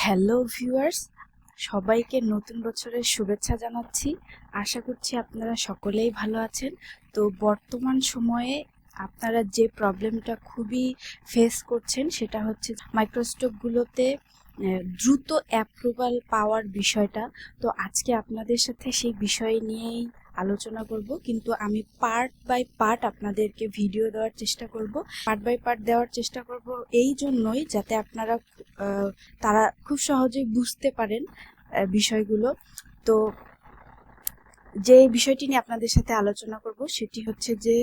Hello viewers, সবাইকে নতুন বছরের শুভেচ্ছা জানাচ্ছি। আশা করছি আপনারা সকলেই ভালো আছেন। তো বর্তমান সময়ে আপনারা যে প্রবলেমটা খুবই ফেস করছেন সেটা হচ্ছে মাইক্রোস্টকগুলোতে দ্রুত অ্যাপ্রুভাল পাওয়ার বিষয়টা। তো আজকে আপনাদের সাথে সেই বিষয় নিয়েই আলোচনা করব, কিন্তু আমি পার্ট বাই পার্ট আপনাদেরকে ভিডিও দেওয়ার চেষ্টা করব। পার্ট বাই পার্ট দেওয়ার চেষ্টা করব এই জন্যই যাতে আপনারা তারা খুব সহজেই বুঝতে পারেন বিষয়গুলো। তো যে বিষয়টি নিয়ে আপনাদের সাথে আলোচনা করব সেটি হচ্ছে যে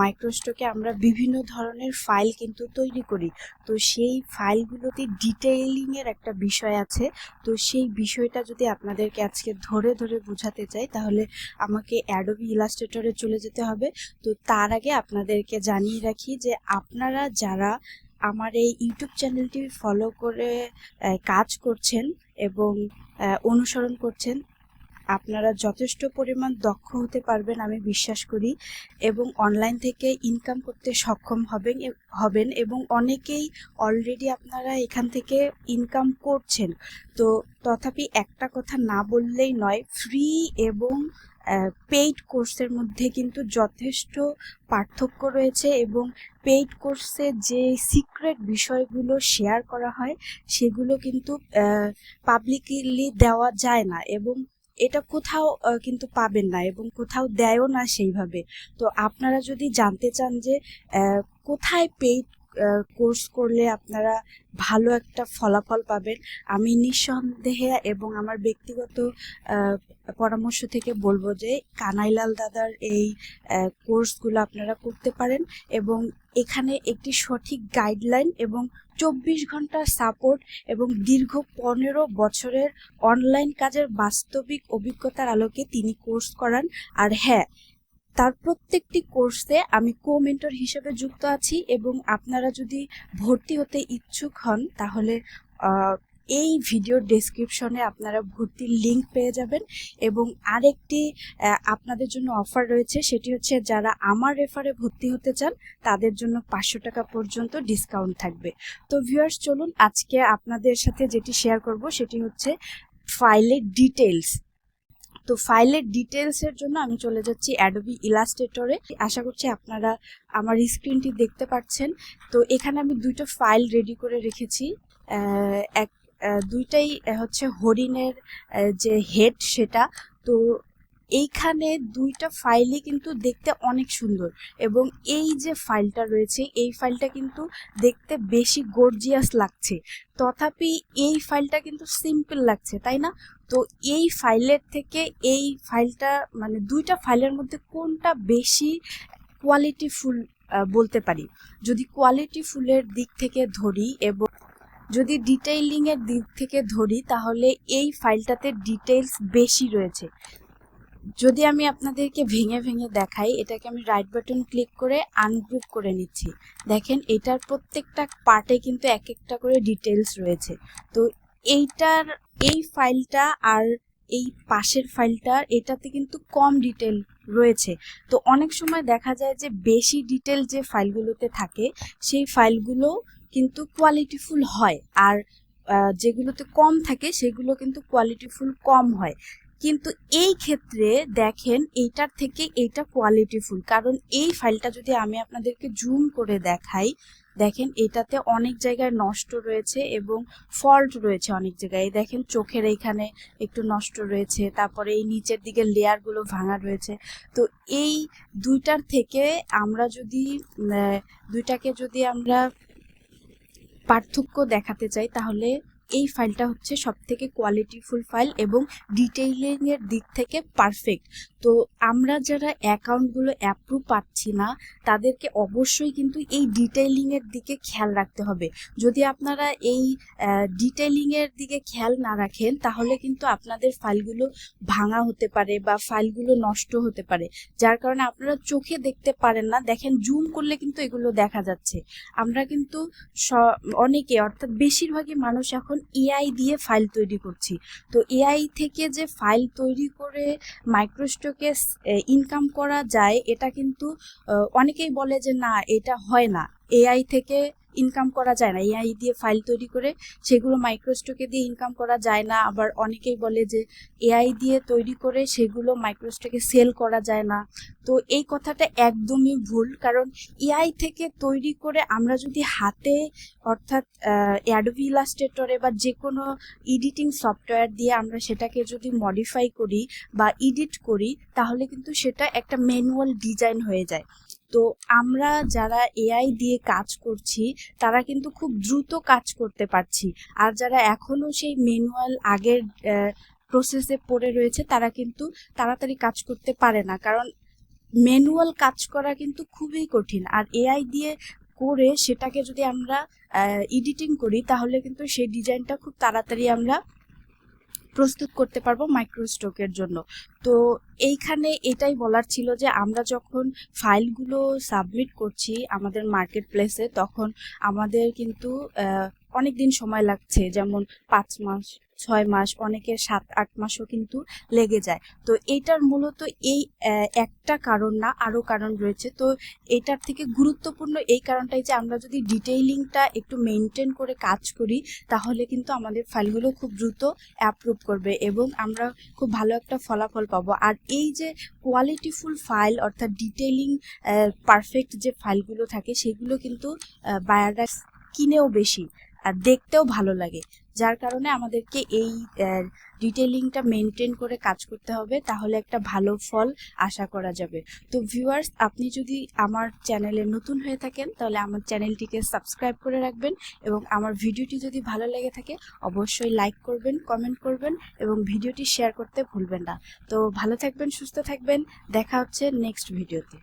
মাইক্রোস্টকে আমরা বিভিন্ন ধরনের ফাইল কিন্তু তৈরি করি। তো সেই ফাইলগুলোতে ডিটেইলিং এর একটা বিষয় আছে। তো সেই বিষয়টা যদি আপনাদেরকে আজকে ধরে ধরে বোঝাতে চাই তাহলে আমাকে অ্যাডোবি ইলাস্ট্রেটরে চলে যেতে হবে। তো তার আগে আপনাদেরকে জানিয়ে রাখি যে আপনারা যারা আমার এই ইউটিউব চ্যানেলটি ফলো করে কাজ করছেন এবং অনুসরণ করছেন, আপনারা যথেষ্ট পরিমাণ দক্ষ হতে পারবেন আমি বিশ্বাস করি, এবং অনলাইন থেকে ইনকাম করতে সক্ষম হবেন এবং অনেকেই অলরেডি আপনারা এখান থেকে ইনকাম করছেন। তো তথাপি একটা কথা না বললেই নয়, ফ্রি এবং পেইড কোর্সের মধ্যে কিন্তু যথেষ্ট পার্থক্য রয়েছে, এবং পেইড কোর্সে যে সিক্রেট বিষয়গুলো শেয়ার করা হয় সেগুলো কিন্তু পাবলিকলি দেওয়া যায় না, এবং এটা কোথাও কিন্তু পাবেন না এবং কোথাও দেয়ও না সেইভাবে। তো আপনারা যদি জানতে চান যে কোথায় পেইড কোর্স করলে আপনারা ভালো একটা ফলাফল পাবেন, আমি নিঃসন্দেহে এবং আমার ব্যক্তিগত পরামর্শ থেকে বলবো যে কানাইলাল দাদার এই কোর্সগুলো আপনারা করতে পারেন, এবং এখানে একটি সঠিক গাইডলাইন এবং 24 ঘন্টার সাপোর্ট এবং দীর্ঘ 15 বছরের অনলাইন কাজের বাস্তবিক অভিজ্ঞতার আলোকে তিনি কোর্স করান। আর হ্যাঁ, তার প্রত্যেকটি কোর্সে আমি কো-মেন্টর হিসেবে যুক্ত আছি, এবং আপনারা যদি ভর্তি হতে ইচ্ছুক হন তাহলে এই ভিডিওর ডেসক্রিপশনে আপনারা ভর্তির লিঙ্ক পেয়ে যাবেন। এবং আরেকটি আপনাদের জন্য অফার রয়েছে, সেটি হচ্ছে যারা আমার রেফারে ভর্তি হতে চান তাদের জন্য 500 টাকা পর্যন্ত ডিসকাউন্ট থাকবে। তো ভিউয়ার্স, চলুন আজকে আপনাদের সাথে যেটি শেয়ার করব সেটি হচ্ছে ফাইলের ডিটেলস। তো ফাইলের ডিটেলসের জন্য আমি চলে যাচ্ছি অ্যাডোবি ইলাস্ট্রেটরে। আশা করছি আপনারা আমার স্ক্রিনটি দেখতে পাচ্ছেন। তো এখানে আমি দুটো ফাইল রেডি করে রেখেছি। দুইটাই হচ্ছে হরিণের যে হেড সেটা। তো এইখানে দুইটা ফাইলই কিন্তু দেখতে অনেক সুন্দর, এবং এই যে ফাইলটা রয়েছে এই ফাইলটা কিন্তু দেখতে বেশি গর্জিয়াস লাগছে, তথাপি এই ফাইলটা কিন্তু সিম্পল লাগছে, তাই না? তো এই ফাইলের থেকে এই ফাইলটা, মানে দুইটা ফাইলের মধ্যে কোনটা বেশি কোয়ালিটিফুল বলতে পারি? যদি কোয়ালিটিফুলের দিক থেকে ধরি এবং যদি ডিটেইলিং এর দিক থেকে ধরি তাহলে এই ফাইলটাতে ডিটেইলস বেশি রয়েছে। যদি আমি আপনাদেরকে ভেঙে ভেঙে দেখাই, এটাকে আমি রাইট বাটন ক্লিক করে আনগ্রুপ করে নিচ্ছি। দেখেন এটার প্রত্যেকটা পার্টে কিন্তু এক একটা করে ডিটেইলস রয়েছে। তো এই ফাইলটা আর এই পাশের ফাইলটা, এটাতে কিন্তু কম ডিটেল রয়েছে। তো অনেক সময় দেখা যায় যে বেশি ডিটেল যে ফাইলগুলোতে থাকে সেই ফাইলগুলো কিন্তু কোয়ালিটিফুল হয়, আর যেগুলোতে কম থাকে সেগুলো কিন্তু কোয়ালিটিফুল কম হয়। কিন্তু এই ক্ষেত্রে দেখেন এইটার থেকে এইটা কোয়ালিটিফুল, কারণ এই ফাইলটা যদি আমি আপনাদেরকে জুম করে দেখাই, দেখেন এটাতে অনেক জায়গায় নষ্ট রয়েছে এবং ফল্ট রয়েছে অনেক জায়গায়। দেখেন চোখের এইখানে একটু নষ্ট রয়েছে, তারপরে এই নিচের দিকে লেয়ারগুলো ভাঙা রয়েছে। তো এই দুইটার থেকে আমরা যদি দুইটাকে যদি আমরা পার্থক্য দেখাতে চাই তাহলে এই ফাইলটা হচ্ছে সব থেকে কোয়ালিটিফুল ফাইল এবং ডিটেইলিং এর দিক থেকে পারফেক্ট। তো আমরা যারা অ্যাকাউন্টগুলো অ্যাপ্রুভ পাচ্ছি না তাদেরকে অবশ্যই কিন্তু এই ডিটেইলিং এর দিকে খেয়াল রাখতে হবে। যদি আপনারা এই ডিটেইলিং এর দিকে খেয়াল না রাখেন তাহলে কিন্তু আপনাদের ফাইলগুলো ভাঙা হতে পারে বা ফাইলগুলো নষ্ট হতে পারে, যার কারণে আপনারা চোখে দেখতে পারেন না। দেখেন জুম করলে কিন্তু এগুলো দেখা যাচ্ছে। আমরা কিন্তু অনেকে, অর্থাৎ বেশিরভাগই মানুষ এখন এআই দিয়ে ফাইল তৈরি করছি। তো এআই থেকে যে ফাইল তৈরি করে মাইক্রোস্টকে ইনকাম করা যায়, এটা কিন্তু অনেকেই বলে যে না, এটা হয় না। এআই থেকে ইনকাম করা যায় না, এআই দিয়ে ফাইল তৈরি করে সেগুলো মাইক্রোস্টকে দিয়ে ইনকাম করা যায় না। আবার অনেকেই বলে যে এআই দিয়ে তৈরি করে সেগুলো মাইক্রোস্টকে সেল করা যায় না। তো এই কথাটা একদমই ভুল, কারণ এআই থেকে তৈরি করে আমরা যদি হাতে অর্থাৎ অ্যাডোবি ইলাস্ট্রেটরে বা যে কোনো এডিটিং সফটওয়্যার দিয়ে আমরা সেটাকে যদি মডিফাই করি বা এডিট করি, তাহলে কিন্তু সেটা একটা ম্যানুয়াল ডিজাইন হয়ে যায়। তো আমরা যারা এআই দিয়ে কাজ করছি তারা কিন্তু খুব দ্রুত কাজ করতে পারছি, আর যারা এখনো সেই ম্যানুয়াল আগের প্রসেসে পড়ে রয়েছে তারা কিন্তু তাড়াতাড়ি কাজ করতে পারে না, কারণ ম্যানুয়াল কাজ করা কিন্তু খুবই কঠিন। আর এআই দিয়ে করে সেটাকে যদি আমরা এডিটিং করি তাহলে কিন্তু সেই ডিজাইনটা খুব তাড়াতাড়ি আমরা প্রস্তুত করতে পারবো মাইক্রোস্টকের জন্য। তো এইখানে এটাই বলার ছিল যে আমরা যখন ফাইলগুলো সাবমিট করছি আমাদের মার্কেট প্লেসে, তখন আমাদের কিন্তু অনেক দিন সময় লাগছে, যেমন 5 মাস 6 মাস, অনেকের 7-8 মাসও কিন্তু লেগে যায়। তো এইটার মূলত এই একটা কারণ না, আরও কারণ রয়েছে। তো এটার থেকে গুরুত্বপূর্ণ এই কারণটাই যে আমরা যদি ডিটেইলিংটা একটু মেনটেন করে কাজ করি তাহলে কিন্তু আমাদের ফাইলগুলো খুব দ্রুত অ্যাপ্রুভ করবে এবং আমরা খুব ভালো একটা ফলাফল পাবো। আর এই যে কোয়ালিটিফুল ফাইল অর্থাৎ ডিটেইলিং পারফেক্ট যে ফাইলগুলো থাকে সেগুলো কিন্তু বায়াররা কিনেও বেশি আর দেখতেও ভালো লাগে, যার কারণে আমাদেরকে এই ডিটেইলিংটা মেনটেন করে কাজ করতে হবে, তাহলে একটা ভালো ফল আশা করা যাবে। তো ভিউয়ার্স, আপনি যদি আমার চ্যানেলে নতুন হয়ে থাকেন তাহলে আমার চ্যানেলটিকে সাবস্ক্রাইব করে রাখবেন এবং আমার ভিডিওটি যদি ভালো লেগে থাকে অবশ্যই লাইক করবেন, কমেন্ট করবেন এবং ভিডিওটি শেয়ার করতে ভুলবেন না। তো ভালো থাকবেন, সুস্থ থাকবেন, দেখা হচ্ছে নেক্সট ভিডিওতে।